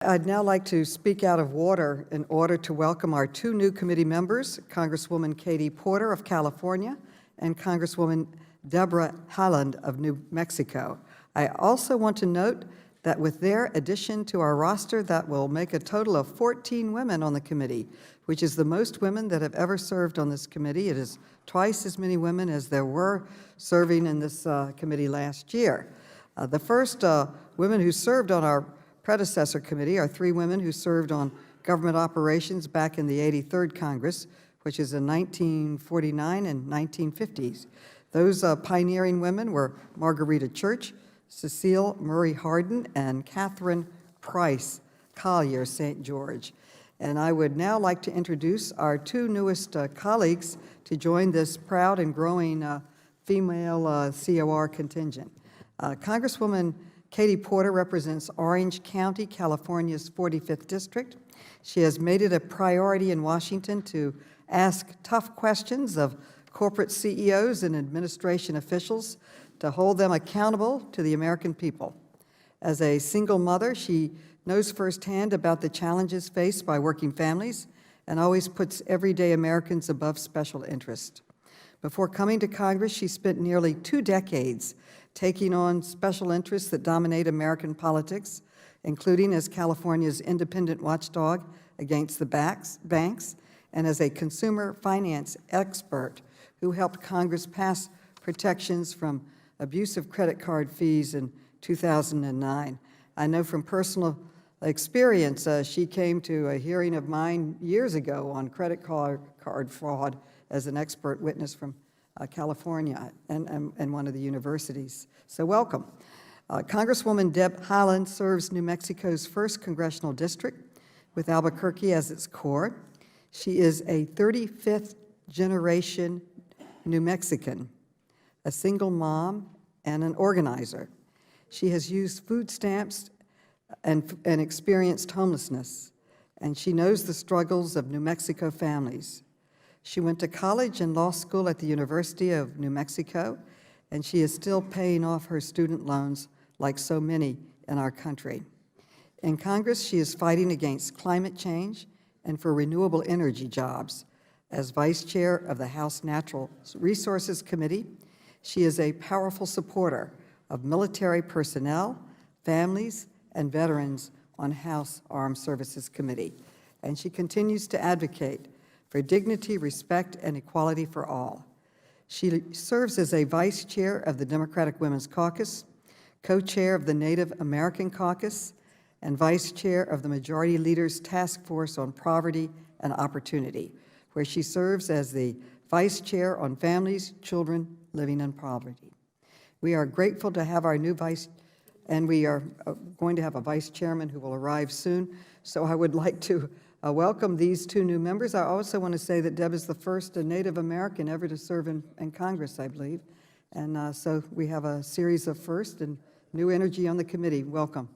I'd now like to speak out of order in order to welcome our two new committee members, Congresswoman Katie Porter of California and Congresswoman Deborah Haaland of New Mexico. I also want to note that with their addition to our roster, that will make a total of 14 women on the committee, which is the most women that have ever served on this committee. It is twice as many women as there were serving in this committee last year. The first women who served on our predecessor committee are three women who served on government operations back in the 83rd Congress, which is in 1949 and 1950s. Those pioneering women were Margarita Church, Cecile Murray Hardin, and Catherine Price Collier St. George. And I would now like to introduce our two newest colleagues to join this proud and growing female COR contingent. Congresswoman Katie Porter represents Orange County, California's 45th District. She has made it a priority in Washington to ask tough questions of corporate CEOs and administration officials to hold them accountable to the American people. As a single mother, she knows firsthand about the challenges faced by working families and always puts everyday Americans above special interest. Before coming to Congress, she spent nearly 2 decades taking on special interests that dominate American politics, including as California's independent watchdog against the banks and as a consumer finance expert who helped Congress pass protections from abusive credit card fees in 2009. I know from personal experience, she came to a hearing of mine years ago on credit card fraud as an expert witness from California and one of the universities. So welcome. Congresswoman Deb Haaland serves New Mexico's 1st Congressional District with Albuquerque as its core. She is a 35th generation New Mexican, a single mom, and an organizer. She has used food stamps and experienced homelessness, and she knows the struggles of New Mexico families. She went to college and law school at the University of New Mexico, and she is still paying off her student loans like so many in our country. In Congress, she is fighting against climate change and for renewable energy jobs. As vice chair of the House Natural Resources Committee, she is a powerful supporter of military personnel, families, and veterans on House Armed Services Committee. And she continues to advocate for dignity, respect, and equality for all. She serves as a vice chair of the Democratic Women's Caucus, co-chair of the Native American Caucus, and vice chair of the Majority Leaders Task Force on Poverty and Opportunity, where she serves as the vice chair on families, children living in poverty. We are grateful to have our new and we are going to have a vice chairman who will arrive soon. So I would like to welcome these two new members. I also want to say that Deb is the first Native American ever to serve in Congress, I believe. And so we have a series of firsts and new energy on the committee. Welcome.